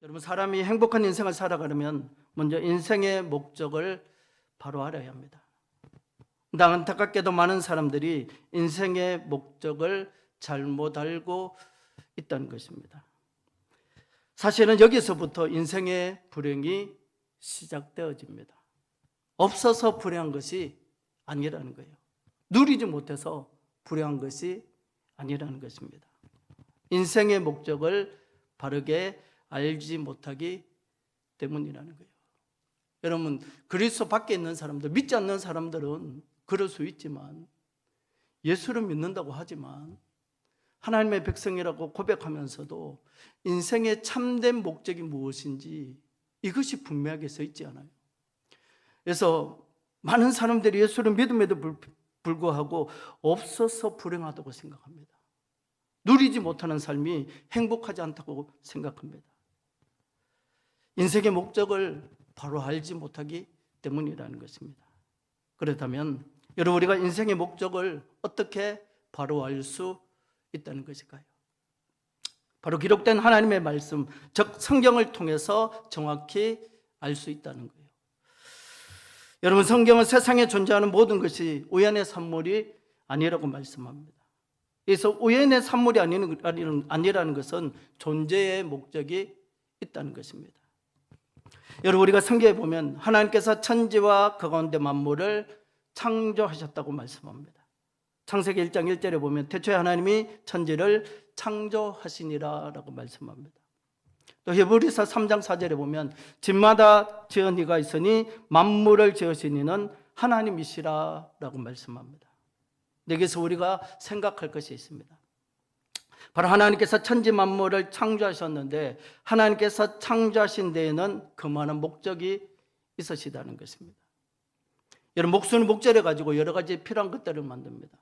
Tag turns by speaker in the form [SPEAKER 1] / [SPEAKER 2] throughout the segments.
[SPEAKER 1] 여러분, 사람이 행복한 인생을 살아가려면 먼저 인생의 목적을 바로 알아야 합니다. 근데 안타깝게도 많은 사람들이 인생의 목적을 잘못 알고 있다는 것입니다. 사실은 여기서부터 인생의 불행이 시작되어집니다. 없어서 불행한 것이 아니라는 거예요. 누리지 못해서 불행한 것이 아니라는 것입니다. 인생의 목적을 바르게 알지 못하기 때문이라는 거예요. 여러분, 그리스도 밖에 있는 사람들, 믿지 않는 사람들은 그럴 수 있지만, 예수를 믿는다고 하지만 하나님의 백성이라고 고백하면서도 인생의 참된 목적이 무엇인지 이것이 분명하게 서 있지 않아요. 그래서 많은 사람들이 예수를 믿음에도 불구하고 없어서 불행하다고 생각합니다. 누리지 못하는 삶이 행복하지 않다고 생각합니다. 인생의 목적을 바로 알지 못하기 때문이라는 것입니다. 그렇다면 여러분, 우리가 인생의 목적을 어떻게 바로 알 수 있다는 것일까요? 바로 기록된 하나님의 말씀, 즉 성경을 통해서 정확히 알 수 있다는 거예요. 여러분, 성경은 세상에 존재하는 모든 것이 우연의 산물이 아니라고 말씀합니다. 그래서 우연의 산물이 아니라는 것은 존재의 목적이 있다는 것입니다. 여러분, 우리가 성경에 보면 하나님께서 천지와 그 가운데 만물을 창조하셨다고 말씀합니다. 창세기 1장 1절에 보면 태초에 하나님이 천지를 창조하시니라 라고 말씀합니다. 또 히브리서 3장 4절에 보면 집마다 지은 이가 있으니 만물을 지으신 이는 하나님이시라 라고 말씀합니다. 여기서 우리가 생각할 것이 있습니다. 바로 하나님께서 천지 만물을 창조하셨는데 하나님께서 창조하신 데에는 그만한 목적이 있으시다는 것입니다. 여러분, 목수는 목재를 가지고 여러 가지 필요한 것들을 만듭니다.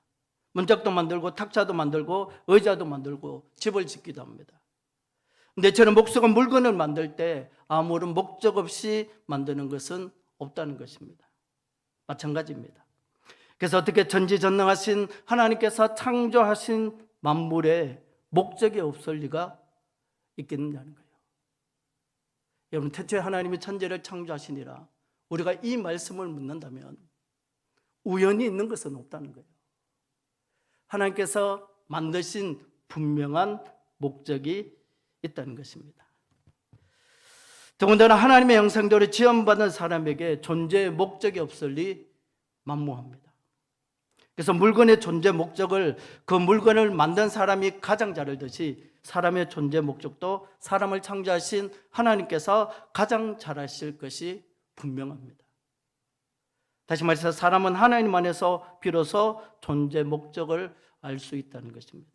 [SPEAKER 1] 문짝도 만들고 탁자도 만들고 의자도 만들고 집을 짓기도 합니다. 근데 저는 목수가 물건을 만들 때 아무런 목적 없이 만드는 것은 없다는 것입니다. 마찬가지입니다. 그래서 어떻게 전지전능하신 하나님께서 창조하신 만물에 목적이 없을 리가 있겠느냐는 거예요. 여러분, 태초에 하나님이 천지를 창조하시니라, 우리가 이 말씀을 묻는다면 우연히 있는 것은 없다는 거예요. 하나님께서 만드신 분명한 목적이 있다는 것입니다. 더군다나 하나님의 형상대로 지음받은 사람에게 존재의 목적이 없을 리 만무합니다. 그래서 물건의 존재 목적을 그 물건을 만든 사람이 가장 잘 알듯이 사람의 존재 목적도 사람을 창조하신 하나님께서 가장 잘 아실 것이 분명합니다. 다시 말해서 사람은 하나님 안에서 비로소 존재 목적을 알 수 있다는 것입니다.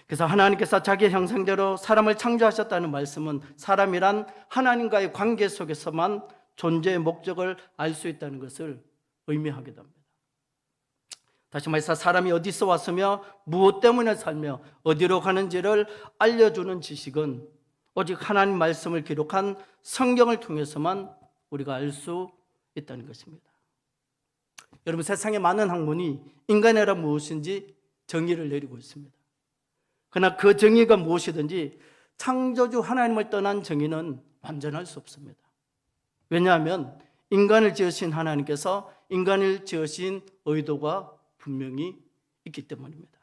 [SPEAKER 1] 그래서 하나님께서 자기 형상대로 사람을 창조하셨다는 말씀은 사람이란 하나님과의 관계 속에서만 존재의 목적을 알 수 있다는 것을 의미하게 됩니다. 다시 말해서 사람이 어디서 왔으며 무엇 때문에 살며 어디로 가는지를 알려주는 지식은 오직 하나님 말씀을 기록한 성경을 통해서만 우리가 알 수 있다는 것입니다. 여러분, 세상에 많은 학문이 인간이라 무엇인지 정의를 내리고 있습니다. 그러나 그 정의가 무엇이든지 창조주 하나님을 떠난 정의는 완전할 수 없습니다. 왜냐하면 인간을 지으신 하나님께서 인간을 지으신 의도가 분명히 있기 때문입니다.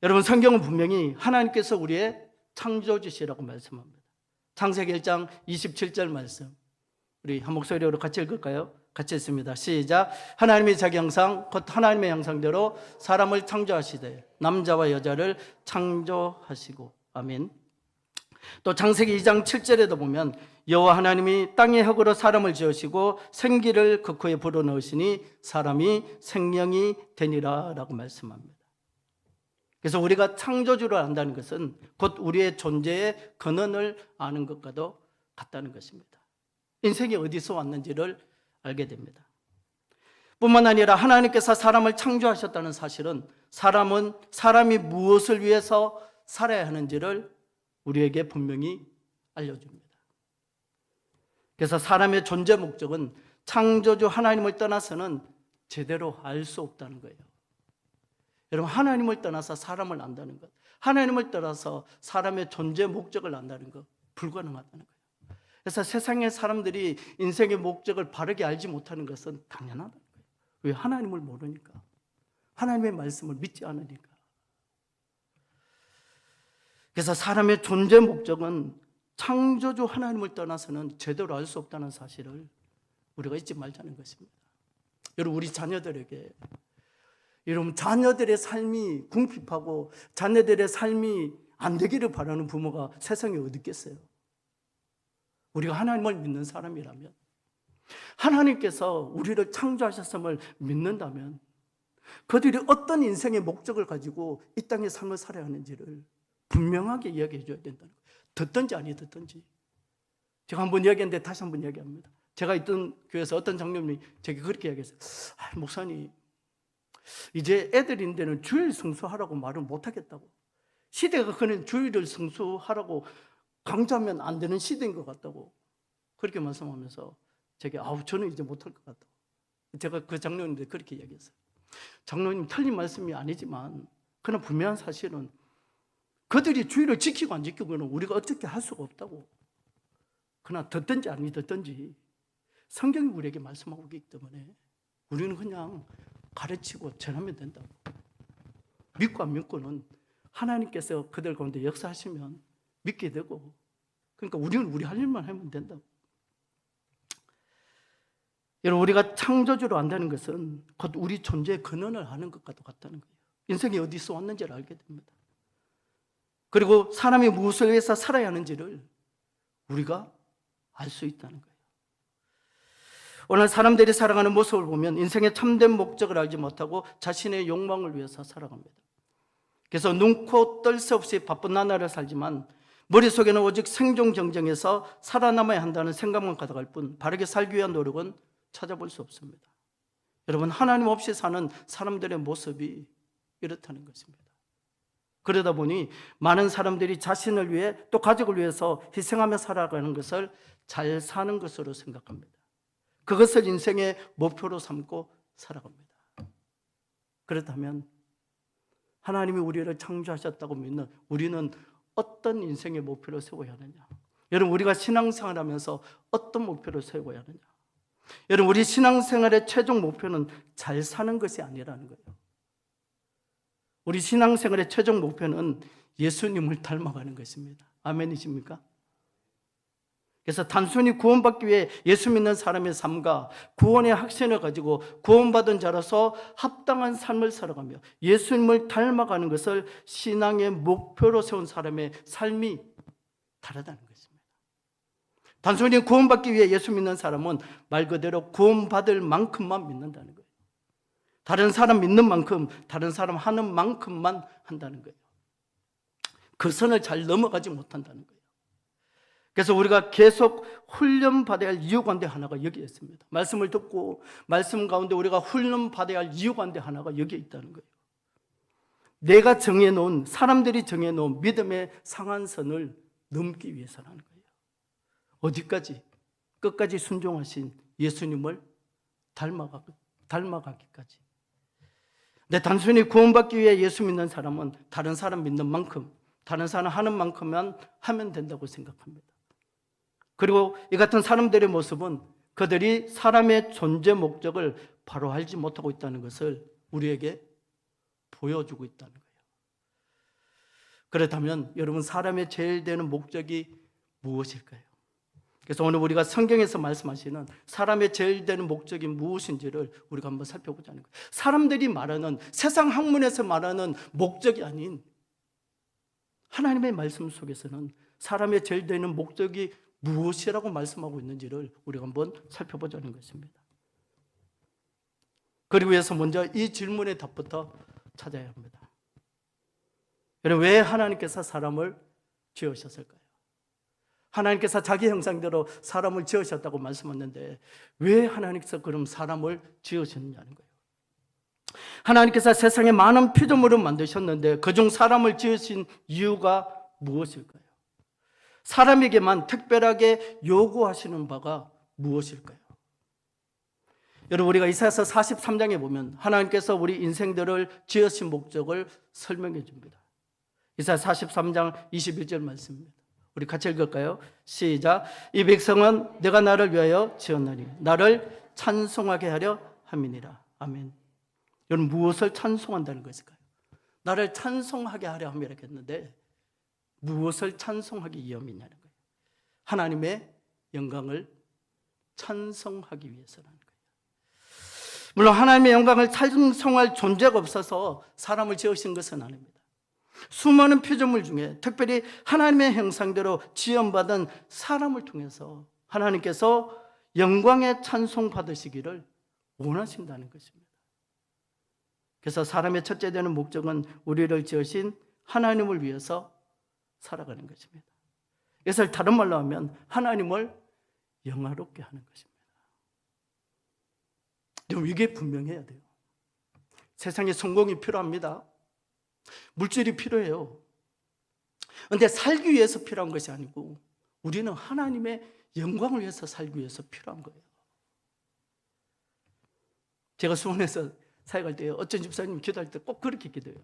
[SPEAKER 1] 여러분, 성경은 분명히 하나님께서 우리의 창조주시라고 말씀합니다. 창세기 1장 27절 말씀, 우리 한 목소리로 같이 읽을까요? 같이 읽습니다. 시작. 하나님이 자기 형상 곧 하나님의 형상대로 사람을 창조하시되 남자와 여자를 창조하시고. 아멘. 또 창세기 2장 7절에도 보면 여호와 하나님이 땅의 흙으로 사람을 지으시고 생기를 그 코에 불어넣으시니 사람이 생명이 되니라 라고 말씀합니다. 그래서 우리가 창조주를 안다는 것은 곧 우리의 존재의 근원을 아는 것과도 같다는 것입니다. 인생이 어디서 왔는지를 알게 됩니다. 뿐만 아니라 하나님께서 사람을 창조하셨다는 사실은 사람이 무엇을 위해서 살아야 하는지를 우리에게 분명히 알려줍니다. 그래서 사람의 존재 목적은 창조주 하나님을 떠나서는 제대로 알 수 없다는 거예요. 여러분, 하나님을 떠나서 사람을 안다는 것, 하나님을 떠나서 사람의 존재 목적을 안다는 것, 불가능하다는 거예요. 그래서 세상의 사람들이 인생의 목적을 바르게 알지 못하는 것은 당연하다는 거예요. 왜? 하나님을 모르니까, 하나님의 말씀을 믿지 않으니까. 그래서 사람의 존재 목적은 창조주 하나님을 떠나서는 제대로 알 수 없다는 사실을 우리가 잊지 말자는 것입니다. 여러분, 우리 자녀들에게, 여러분, 자녀들의 삶이 궁핍하고 자녀들의 삶이 안 되기를 바라는 부모가 세상에 어디 있겠어요? 우리가 하나님을 믿는 사람이라면, 하나님께서 우리를 창조하셨음을 믿는다면 그들이 어떤 인생의 목적을 가지고 이 땅의 삶을 살아야 하는지를 분명하게 이야기해 줘야 된다는 거예요. 듣든지 아니 듣든지. 제가 한번 이야기했는데 다시 한번 이야기합니다. 제가 있던 교회에서 어떤 장로님이 제게 그렇게 이야기했어요. 목사님, 이제 애들인데는 주일 성수하라고 말을 못하겠다고. 시대가 그는 주일을 성수하라고 강조하면 안 되는 시대인 것 같다고 그렇게 말씀하면서 제게 저는 이제 못할 것 같다고. 제가 그 장로님한테 그렇게 이야기했어요. 장로님, 틀린 말씀이 아니지만 그러나 분명한 사실은 그들이 주일을 지키고 안 지키고는 우리가 어떻게 할 수가 없다고. 그러나 듣든지 아니 듣든지 성경이 우리에게 말씀하고 있기 때문에 우리는 그냥 가르치고 전하면 된다고. 믿고 안 믿고는 하나님께서 그들 가운데 역사하시면 믿게 되고, 그러니까 우리는 우리 할 일만 하면 된다고. 여러분, 우리가 창조주로 안다는 것은 곧 우리 존재의 근원을 아는 것과도 같다는 거예요. 인생이 어디서 왔는지를 알게 됩니다. 그리고 사람이 무엇을 위해서 살아야 하는지를 우리가 알 수 있다는 거예요. 오늘 사람들이 살아가는 모습을 보면 인생의 참된 목적을 알지 못하고 자신의 욕망을 위해서 살아갑니다. 그래서 눈코 뜰 새 없이 바쁜 나날을 살지만 머릿속에는 오직 생존 경쟁에서 살아남아야 한다는 생각만 가득할 뿐 바르게 살기 위한 노력은 찾아볼 수 없습니다. 여러분, 하나님 없이 사는 사람들의 모습이 이렇다는 것입니다. 그러다 보니 많은 사람들이 자신을 위해 또 가족을 위해서 희생하며 살아가는 것을 잘 사는 것으로 생각합니다. 그것을 인생의 목표로 삼고 살아갑니다. 그렇다면 하나님이 우리를 창조하셨다고 믿는 우리는 어떤 인생의 목표를 세워야 하느냐? 여러분, 우리가 신앙생활하면서 어떤 목표를 세워야 하느냐? 여러분, 우리 신앙생활의 최종 목표는 잘 사는 것이 아니라는 거예요. 우리 신앙생활의 최종 목표는 예수님을 닮아가는 것입니다. 아멘이십니까? 그래서 단순히 구원받기 위해 예수 믿는 사람의 삶과 구원의 확신을 가지고 구원받은 자로서 합당한 삶을 살아가며 예수님을 닮아가는 것을 신앙의 목표로 세운 사람의 삶이 다르다는 것입니다. 단순히 구원받기 위해 예수 믿는 사람은 말 그대로 구원받을 만큼만 믿는다는 거예요. 다른 사람 믿는 만큼, 다른 사람 하는 만큼만 한다는 거예요. 그 선을 잘 넘어가지 못한다는 거예요. 그래서 우리가 계속 훈련받아야 할 이유 가운데 하나가 여기에 있습니다. 말씀을 듣고 말씀 가운데 우리가 훈련받아야 할 이유 가운데 하나가 여기에 있다는 거예요. 내가 정해놓은, 사람들이 정해놓은 믿음의 상한선을 넘기 위해서라는 거예요. 어디까지? 끝까지 순종하신 예수님을 닮아가기까지. 근데 단순히 구원받기 위해 예수 믿는 사람은 다른 사람 믿는 만큼, 다른 사람 하는 만큼만 하면 된다고 생각합니다. 그리고 이 같은 사람들의 모습은 그들이 사람의 존재 목적을 바로 알지 못하고 있다는 것을 우리에게 보여주고 있다는 거예요. 그렇다면 여러분, 사람의 제일 되는 목적이 무엇일까요? 그래서 오늘 우리가 성경에서 말씀하시는 사람의 제일 되는 목적이 무엇인지를 우리가 한번 살펴보자는 거예요. 사람들이 말하는, 세상 학문에서 말하는 목적이 아닌 하나님의 말씀 속에서는 사람의 제일 되는 목적이 무엇이라고 말씀하고 있는지를 우리가 한번 살펴보자는 것입니다. 그리고 위해서 먼저 이 질문의 답부터 찾아야 합니다. 여러분, 왜 하나님께서 사람을 지으셨을까요? 하나님께서 자기 형상대로 사람을 지으셨다고 말씀하셨는데 왜 하나님께서 그럼 사람을 지으셨느냐는 거예요. 하나님께서 세상에 많은 피조물을 만드셨는데 그중 사람을 지으신 이유가 무엇일까요? 사람에게만 특별하게 요구하시는 바가 무엇일까요? 여러분, 우리가 이사야서 43장에 보면 하나님께서 우리 인생들을 지으신 목적을 설명해 줍니다. 이사야 43장 21절 말씀입니다. 우리 같이 읽을까요? 시작. 이 백성은 내가 나를 위하여 지었나니 나를 찬송하게 하려 함이니라. 아멘. 여러분, 무엇을 찬송한다는 것일까요? 나를 찬송하게 하려 함이라 했는데 무엇을 찬송하기 위함이냐는 거예요. 하나님의 영광을 찬송하기 위해서라는 거예요. 물론 하나님의 영광을 찬송할 존재가 없어서 사람을 지으신 것은 아닙니다. 수많은 피조물 중에 특별히 하나님의 형상대로 지음받은 사람을 통해서 하나님께서 영광의 찬송 받으시기를 원하신다는 것입니다. 그래서 사람의 첫째 되는 목적은 우리를 지으신 하나님을 위해서 살아가는 것입니다. 그래서 다른 말로 하면 하나님을 영화롭게 하는 것입니다. 여러분, 이게 분명해야 돼요. 세상에 성공이 필요합니다. 물질이 필요해요. 그런데 살기 위해서 필요한 것이 아니고 우리는 하나님의 영광을 위해서 살기 위해서 필요한 거예요. 제가 수원에서 사역할 때 어떤 집사님 기도할 때 꼭 그렇게 기도해요.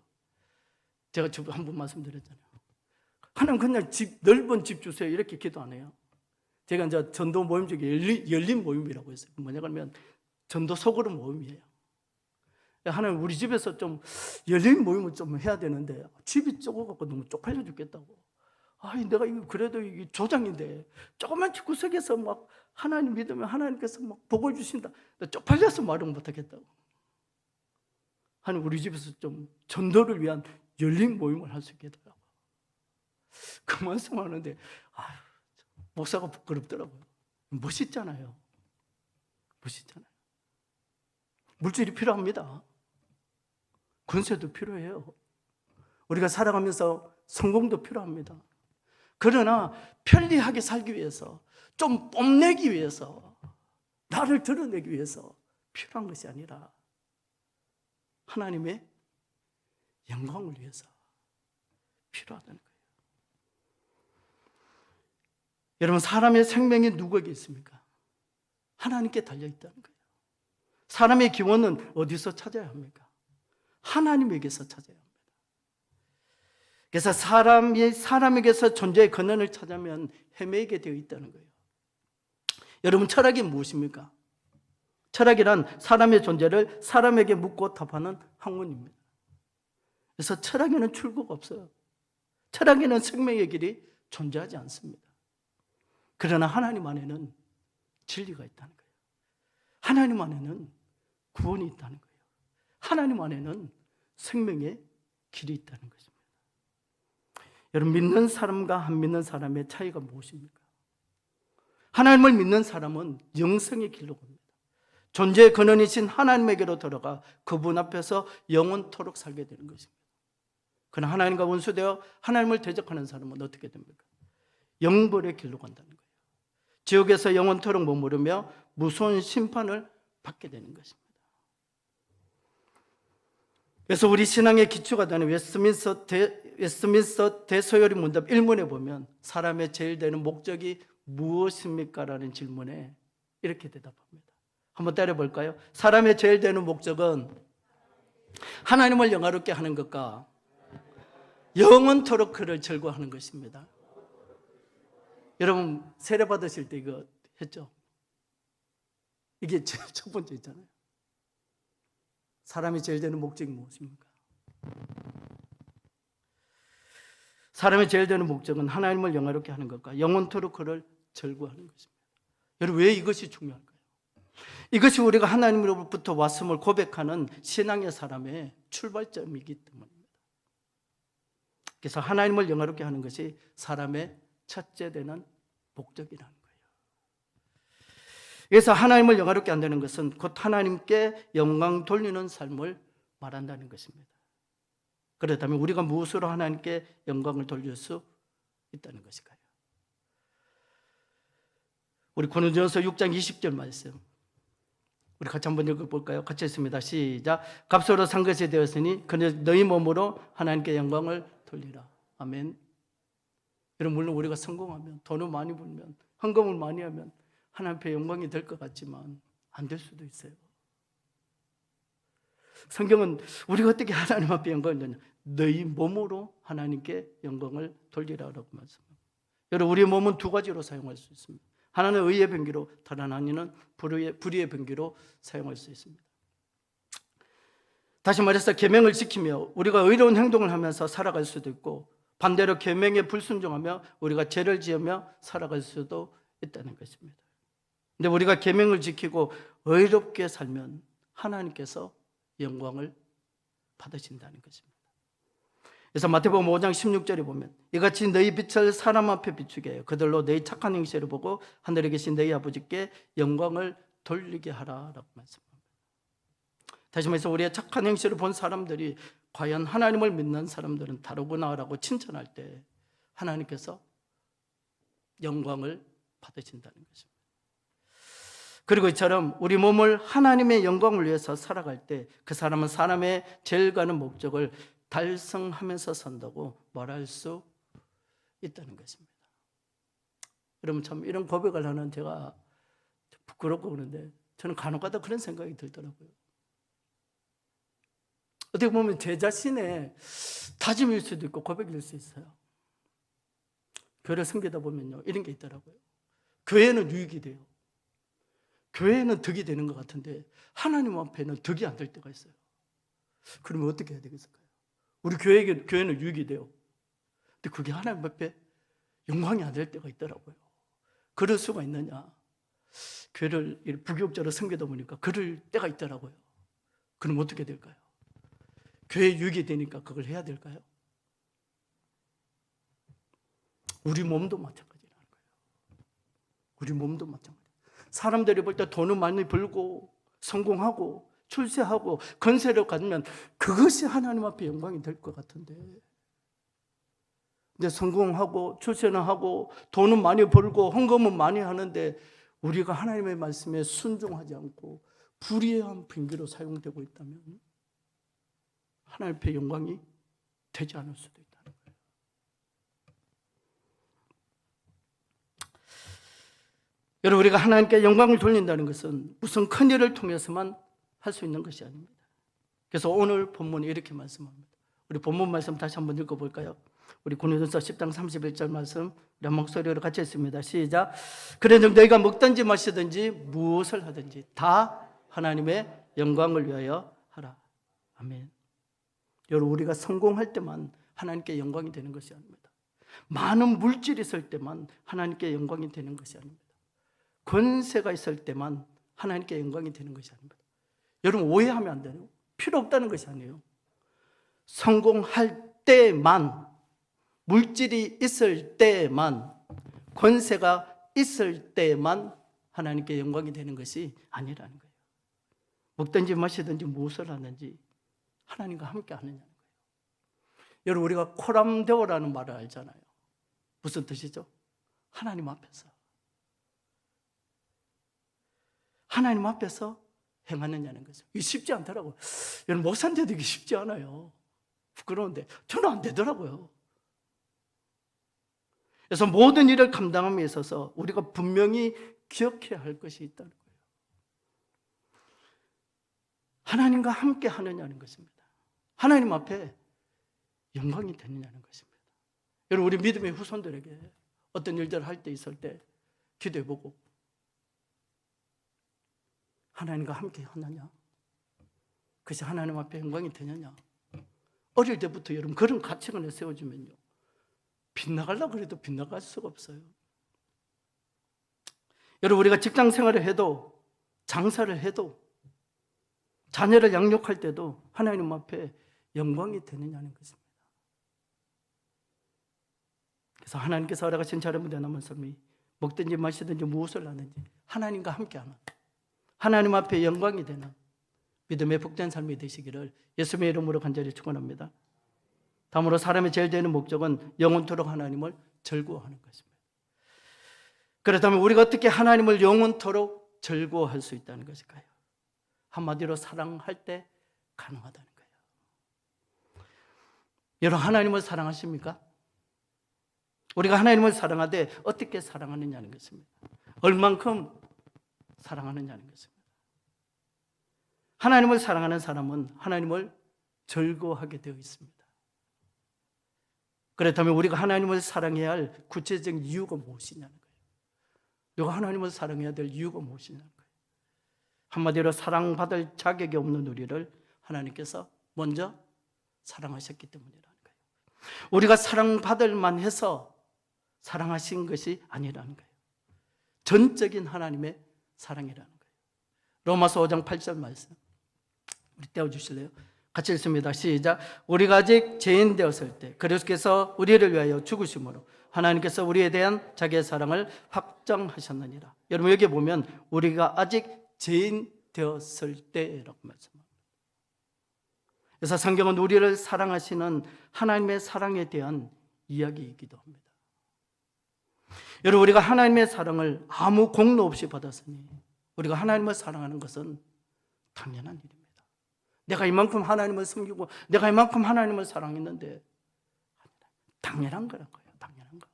[SPEAKER 1] 제가 한 번 말씀드렸잖아요. 하나님 그냥 넓은 집 주세요 이렇게 기도 안 해요. 제가 이제 전도 모임 중에 열린 모임이라고 했어요. 뭐냐 그러면 전도 소그룹 모임이에요. 하나님 우리 집에서 좀 열린 모임을 좀 해야 되는데 집이 좁아갖고 너무 쪽팔려 죽겠다고. 아이 내가 이거 그래도 이게 조장인데 조그만 집구석에서 막 하나님 믿으면 하나님께서 막 복을 주신다. 쪽팔려서 말을 못하겠다고. 하나님 우리 집에서 좀 전도를 위한 열린 모임을 할 수 있겠더라고. 그 말씀하는데 목사가 부끄럽더라고요. 멋있잖아요. 멋있잖아요. 물질이 필요합니다. 권세도 필요해요. 우리가 살아가면서 성공도 필요합니다. 그러나 편리하게 살기 위해서, 좀 뽐내기 위해서, 나를 드러내기 위해서 필요한 것이 아니라 하나님의 영광을 위해서 필요하다는 거예요. 여러분, 사람의 생명이 누구에게 있습니까? 하나님께 달려있다는 거예요. 사람의 기원은 어디서 찾아야 합니까? 하나님에게서 찾아야 합니다. 그래서 사람에게서 존재의 근원을 찾으면 헤매게 되어 있다는 거예요. 여러분, 철학이 무엇입니까? 철학이란 사람의 존재를 사람에게 묻고 답하는 학문입니다. 그래서 철학에는 출구가 없어요. 철학에는 생명의 길이 존재하지 않습니다. 그러나 하나님 안에는 진리가 있다는 거예요. 하나님 안에는 구원이 있다는 거예요. 하나님 안에는 생명의 길이 있다는 것입니다. 여러분, 믿는 사람과 안 믿는 사람의 차이가 무엇입니까? 하나님을 믿는 사람은 영생의 길로 갑니다. 존재의 근원이신 하나님에게로 들어가 그분 앞에서 영원토록 살게 되는 것입니다. 그러나 하나님과 원수되어 하나님을 대적하는 사람은 어떻게 됩니까? 영벌의 길로 간다는 거예요. 지옥에서 영원토록 머무르며 무서운 심판을 받게 되는 것입니다. 그래서 우리 신앙의 기초가 되는 웨스트민스터 대서열의 문답 1문에 보면 사람의 제일 되는 목적이 무엇입니까? 라는 질문에 이렇게 대답합니다. 한번 따라볼까요? 사람의 제일 되는 목적은 하나님을 영화롭게 하는 것과 영원토록 그를 즐거워하는 것입니다. 여러분, 세례 받으실 때 이거 했죠? 이게 첫 번째 있잖아요. 사람이 제일 되는 목적이 무엇입니까? 사람의 제일 되는 목적은 하나님을 영화롭게 하는 것과 영원토록 그를 즐거워하는 것입니다. 여러분, 왜 이것이 중요할까요? 이것이 우리가 하나님으로부터 왔음을 고백하는 신앙의 사람의 출발점이기 때문입니다. 그래서 하나님을 영화롭게 하는 것이 사람의 첫째 되는 목적이라는 거예요. 그래서 하나님을 영화롭게 한다는 것은 곧 하나님께 영광 돌리는 삶을 말한다는 것입니다. 그렇다면 우리가 무엇으로 하나님께 영광을 돌릴 수 있다는 것일까요? 우리 고린도전서 6장 20절 말씀 우리 같이 한번 읽어볼까요? 같이 했습니다. 시작. 값으로 산 것이 되었으니 그는 너희 몸으로 하나님께 영광을 돌리라. 아멘. 여러분, 물론 우리가 성공하면, 돈을 많이 벌면, 헌금을 많이 하면 하나님 앞에 영광이 될 것 같지만 안 될 수도 있어요. 성경은 우리가 어떻게 하나님 앞에 영광을 돌리냐? 너희 몸으로 하나님께 영광을 돌리라고 말씀합니다. 여러분, 우리의 몸은 두 가지로 사용할 수 있습니다. 하나는 의의 병기로, 다른 하나는 불의의 병기로 사용할 수 있습니다. 다시 말해서 계명을 지키며 우리가 의로운 행동을 하면서 살아갈 수도 있고, 반대로 계명에 불순종하며 우리가 죄를 지으며 살아갈 수도 있다는 것입니다. 근데 우리가 계명을 지키고 의롭게 살면 하나님께서 영광을 받으신다는 것입니다. 그래서 마태복음 5장 16절에 보면 이같이 너희 빛을 사람 앞에 비추게 해요. 그들로 너희 착한 행실을 보고 하늘에 계신 너희 아버지께 영광을 돌리게 하라라고 말씀합니다. 다시 말해서 우리의 착한 행실을 본 사람들이 과연 하나님을 믿는 사람들은 다르구나라고 칭찬할 때 하나님께서 영광을 받으신다는 것입니다. 그리고 이처럼 우리 몸을 하나님의 영광을 위해서 살아갈 때 그 사람은 사람의 제일 가는 목적을 달성하면서 산다고 말할 수 있다는 것입니다. 여러분, 참 이런 고백을 하는 제가 부끄럽고 그런데 저는 간혹가다 그런 생각이 들더라고요. 어떻게 보면 제 자신의 다짐일 수도 있고 고백일 수 있어요. 교회를 섬기다 보면요, 이런 게 있더라고요. 교회는 유익이 돼요. 교회는 덕이 되는 것 같은데 하나님 앞에는 덕이 안 될 때가 있어요. 그러면 어떻게 해야 되겠을까요? 우리 교회는 유익이 돼요. 근데 그게 하나님 앞에 영광이 안 될 때가 있더라고요. 그럴 수가 있느냐? 교회를 부교육자로 섬기다 보니까 그럴 때가 있더라고요. 그럼 어떻게 될까요? 교회 유익이 되니까 그걸 해야 될까요? 우리 몸도 마찬가지라는 거예요. 우리 몸도 마찬가지. 사람들이 볼 때 돈을 많이 벌고 성공하고 출세하고 권세를 가지면 그것이 하나님 앞에 영광이 될 것 같은데, 근데 성공하고 출세는 하고 돈은 많이 벌고 헌금은 많이 하는데 우리가 하나님의 말씀에 순종하지 않고 불의한 핑계로 사용되고 있다면 하나님 앞에 영광이 되지 않을 수도 있다는 거예요. 여러분, 우리가 하나님께 영광을 돌린다는 것은 무슨 큰 일을 통해서만 할 수 있는 것이 아닙니다. 그래서 오늘 본문이 이렇게 말씀합니다. 우리 본문 말씀 다시 한번 읽어볼까요? 우리 고린도서 10장 31절 말씀 우리 한 목소리로 같이 했습니다. 시작. 그래도 너희가 먹든지 마시든지 무엇을 하든지 다 하나님의 영광을 위하여 하라. 아멘. 여러분, 우리가 성공할 때만 하나님께 영광이 되는 것이 아닙니다. 많은 물질이 있을 때만 하나님께 영광이 되는 것이 아닙니다. 권세가 있을 때만 하나님께 영광이 되는 것이 아닙니다. 여러분, 오해하면 안 돼요. 필요 없다는 것이 아니에요. 성공할 때만, 물질이 있을 때만, 권세가 있을 때만 하나님께 영광이 되는 것이 아니라는 거예요. 먹든지 마시든지 무엇을 하든지 하나님과 함께 하느냐는 거예요. 여러분, 우리가 코람데오라는 말을 알잖아요. 무슨 뜻이죠? 하나님 앞에서. 하나님 앞에서 행하느냐는 거죠. 이게 쉽지 않더라고요. 여러분, 목사인데도 이게 쉽지 않아요. 부끄러운데 저는 안 되더라고요. 그래서 모든 일을 감당함에 있어서 우리가 분명히 기억해야 할 것이 있다는 거예요. 하나님과 함께 하느냐는 것입니다. 하나님 앞에 영광이 되느냐는 것입니다. 여러분, 우리 믿음의 후손들에게 어떤 일들을 할 때 있을 때 기도해보고 하나님과 함께 하느냐, 그것이 하나님 앞에 영광이 되느냐. 어릴 때부터 여러분 그런 가치관을 세워주면요, 빗나가려고 그래도 빗나갈 수가 없어요. 여러분, 우리가 직장 생활을 해도 장사를 해도 자녀를 양육할 때도 하나님 앞에 영광이 되느냐는 것입니다. 그래서 하나님께서 허락하신 자녀분들 남은 삶이 먹든지 마시든지 무엇을 하든지 하나님과 함께하는, 하나님 앞에 영광이 되는 믿음의 복된 삶이 되시기를 예수님의 이름으로 간절히 축원합니다. 다음으로 사람의 제일 되는 목적은 영원토록 하나님을 즐거워하는 것입니다. 그렇다면 우리가 어떻게 하나님을 영원토록 즐거워할 수 있다는 것일까요? 한마디로 사랑할 때 가능하다는 거예요. 여러분, 하나님을 사랑하십니까? 우리가 하나님을 사랑하되 어떻게 사랑하느냐는 것입니다. 얼만큼 사랑하느냐는 것입니다. 하나님을 사랑하는 사람은 하나님을 즐거워하게 되어 있습니다. 그렇다면 우리가 하나님을 사랑해야 할 구체적인 이유가 무엇이냐는 거예요. 우리가 하나님을 사랑해야 될 이유가 무엇이냐는 거예요. 한마디로 사랑받을 자격이 없는 우리를 하나님께서 먼저 사랑하셨기 때문이라는 거예요. 우리가 사랑받을 만해서 사랑하신 것이 아니라는 거예요. 전적인 하나님의 사랑이라는 거예요. 로마서 5장 8절 말씀 우리 떼어주실래요? 같이 읽습니다. 시작. 우리가 아직 죄인 되었을 때 그리스도께서 우리를 위하여 죽으심으로 하나님께서 우리에 대한 자기의 사랑을 확정하셨느니라. 여러분 여기 보면 우리가 아직 죄인 되었을 때라고 말씀합니다. 그래서 성경은 우리를 사랑하시는 하나님의 사랑에 대한 이야기이기도 합니다. 여러분 우리가 하나님의 사랑을 아무 공로 없이 받았으니 우리가 하나님을 사랑하는 것은 당연한 일입니다. 내가 이만큼 하나님을 섬기고 내가 이만큼 하나님을 사랑했는데 당연한 거란 거예요. 당연한 거.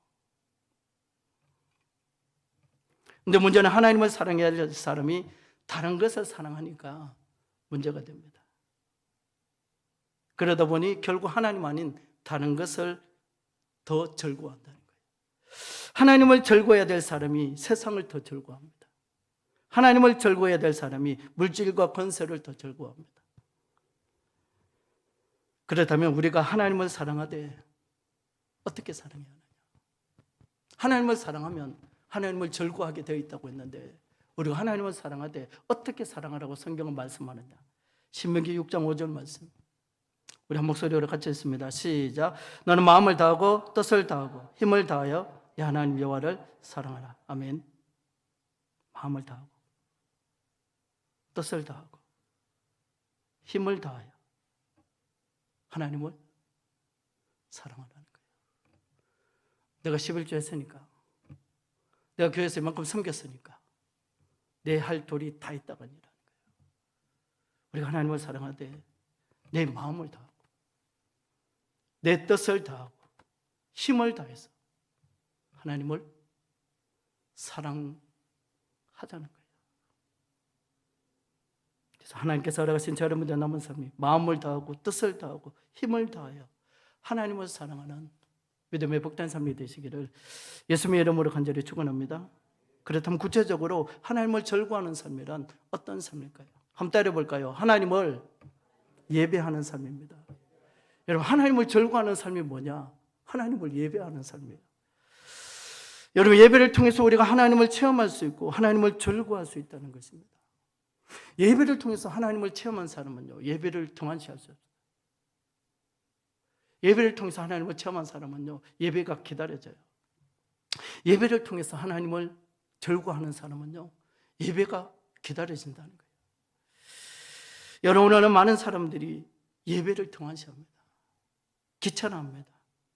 [SPEAKER 1] 근데 문제는 하나님을 사랑해야 할 사람이 다른 것을 사랑하니까 문제가 됩니다. 그러다 보니 결국 하나님 아닌 다른 것을 더 즐거워한다는 거예요. 하나님을 즐거워해야 될 사람이 세상을 더 즐거워합니다. 하나님을 즐거워해야 될 사람이 물질과 권세를 더 즐거워합니다. 그렇다면 우리가 하나님을 사랑하되 어떻게 사랑해야 하느냐? 하나님을 사랑하면 하나님을 즐거워하게 되어 있다고 했는데 우리가 하나님을 사랑하되 어떻게 사랑하라고 성경은 말씀하느냐? 신명기 6장 5절 말씀 우리 한 목소리로 같이 읽습니다. 시작. 너는 마음을 다하고 뜻을 다하고 힘을 다하여 이 하나님 여호와를 사랑하라. 아멘. 마음을 다하고 뜻을 다하고 힘을 다하여 하나님을 사랑하라는 거예요. 내가 11조 했으니까 내가 교회에서 이만큼 섬겼으니까 내 할 도리 다 있다고 아니라는 거예요. 우리가 하나님을 사랑하되 내 마음을 다하고 내 뜻을 다하고 힘을 다해서 하나님을 사랑하자는 거예요. 그래서 하나님께서 허락하신 저 여러분들 남은 삶이 마음을 다하고 뜻을 다하고 힘을 다하여 하나님을 사랑하는 믿음의 복된 삶이 되시기를 예수님의 이름으로 간절히 축원합니다. 그렇다면 구체적으로 하나님을 즐거워하는 삶이란 어떤 삶일까요? 한번 따라볼까요? 하나님을 예배하는 삶입니다. 여러분 하나님을 즐거워하는 삶이 뭐냐? 하나님을 예배하는 삶이에요. 여러분 예배를 통해서 우리가 하나님을 체험할 수 있고 하나님을 즐거워할 수 있다는 것입니다. 예배를 통해서 하나님을 체험한 사람은요 예배를 등한시할 수 없어요. 예배를 통해서 하나님을 체험한 사람은요 예배가 기다려져요. 예배를 통해서 하나님을 즐거워하는 사람은요 예배가 기다려진다는 거예요. 여러분 오늘은 많은 사람들이 예배를 등한시합니다. 귀찮아합니다.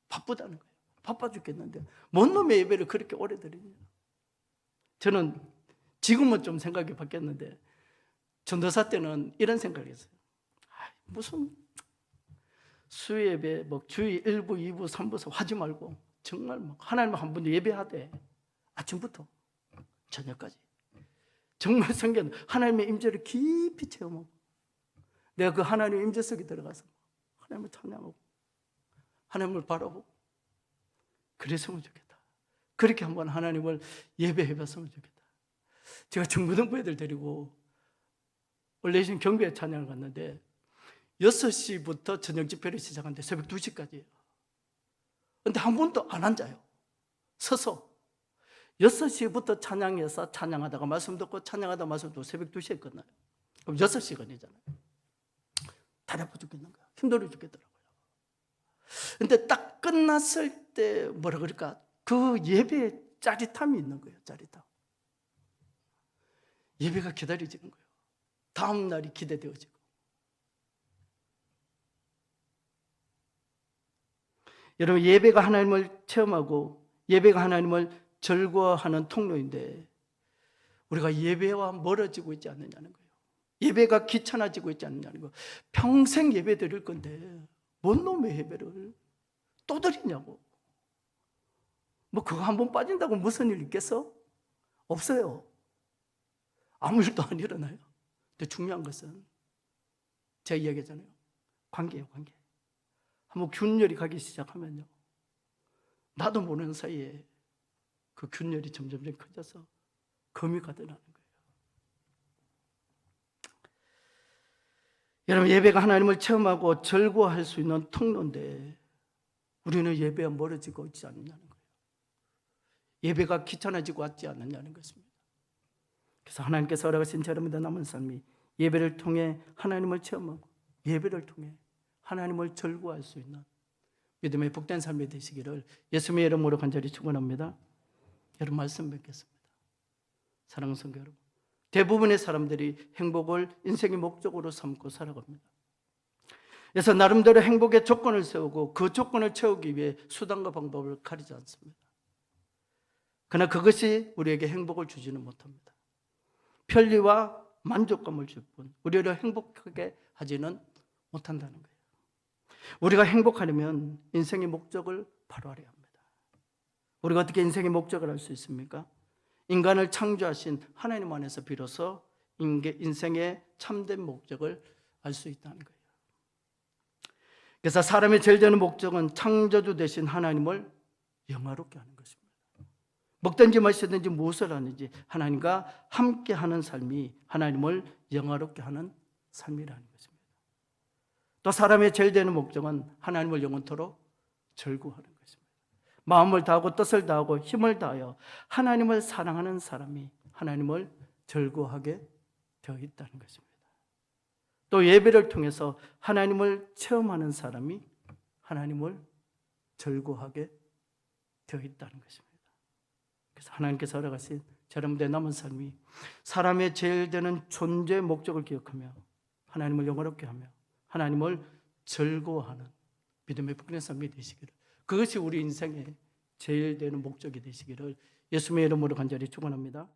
[SPEAKER 1] 바쁘다는 거예요. 바빠 죽겠는데 뭔 놈의 예배를 그렇게 오래 드리냐. 저는 지금은 좀 생각이 바뀌었는데 전도사 때는 이런 생각을 했어요. 무슨 수요예배 뭐 주일 1부, 2부, 3부 하지 말고 정말 하나님 한 분 예배하되 아침부터 저녁까지 정말 성경 하나님의 임재를 깊이 체험하고 내가 그 하나님의 임재 속에 들어가서 하나님을 찬양하고 하나님을 바라보고 그랬으면 좋겠다. 그렇게 한번 하나님을 예배해봤으면 좋겠다. 제가 중고등부 애들 데리고 올레이신 경배에 찬양을 갔는데 6시부터 저녁 집회를 시작하는데 새벽 2시까지예요. 그런데 한 번도 안 앉아요. 서서 6시부터 찬양해서 찬양하다가 말씀 듣고 찬양하다 말씀 듣고 새벽 2시에 끝나요. 그럼 6시간이잖아요. 다리 아파 죽겠는 거야. 힘들어 죽겠더라고요. 근데 딱 끝났을 때 뭐라 그럴까? 그 예배에 짜릿함이 있는 거예요. 짜릿함. 예배가 기다려지는 거예요. 다음 날이 기대되어지고. 여러분 예배가 하나님을 체험하고 예배가 하나님을 즐거워하는 통로인데 우리가 예배와 멀어지고 있지 않느냐는 거예요. 예배가 귀찮아지고 있지 않느냐는 거예요. 평생 예배 드릴 건데 뭔 놈의 예배를 또 드리냐고. 뭐 그거 한 번 빠진다고 무슨 일 있겠어? 없어요. 아무 일도 안 일어나요. 근데 중요한 것은 제가 이야기하잖아요. 관계예요, 관계. 한번 균열이 가기 시작하면요, 나도 모르는 사이에 그 균열이 점점 커져서 금이 가득나는 거예요. 여러분, 예배가 하나님을 체험하고 절구할 수 있는 통로인데 우리는 예배와 멀어지고 있지 않느냐는 거예요. 예배가 귀찮아지고 왔지 않느냐는 것입니다. 그래서 하나님께서 허락하신 여러분들 남은 삶이 예배를 통해 하나님을 체험하고 예배를 통해 하나님을 절구할 수 있는 믿음의 복된 삶이 되시기를 예수님의 이름으로 간절히 축원합니다. 여러분, 말씀 뵙겠습니다. 사랑하는 성도 여러분, 대부분의 사람들이 행복을 인생의 목적으로 삼고 살아갑니다. 그래서 나름대로 행복의 조건을 세우고 그 조건을 채우기 위해 수단과 방법을 가리지 않습니다. 그러나 그것이 우리에게 행복을 주지는 못합니다. 편리와 만족감을 줄 뿐 우리를 행복하게 하지는 못한다는 거예요. 우리가 행복하려면 인생의 목적을 바로 알아야 합니다. 우리가 어떻게 인생의 목적을 알 수 있습니까? 인간을 창조하신 하나님 안에서 비로소 인생의 참된 목적을 알 수 있다는 거예요. 그래서 사람의 제일 되는 목적은 창조주 되신 하나님을 영화롭게 하는 것입니다. 먹든지 마시든지 무엇을 하는지 하나님과 함께하는 삶이 하나님을 영화롭게 하는 삶이라는 것입니다. 또 사람의 제일 되는 목적은 하나님을 영원토록 절구하는 것입니다. 마음을 다하고 뜻을 다하고 힘을 다하여 하나님을 사랑하는 사람이 하나님을 절구하게 되어 있다는 것입니다. 또 예배를 통해서 하나님을 체험하는 사람이 하나님을 절구하게 되어 있다는 것입니다. 그래서 하나님께서 허락하신 여러분들의 남은 삶이 사람의 제일 되는 존재의 목적을 기억하며 하나님을 영화롭게 하며 하나님을 절구하는 믿음의 복된 삶이 되시기를, 그것이 우리 인생의 제일 되는 목적이 되시기를 예수님의 이름으로 간절히 축원합니다.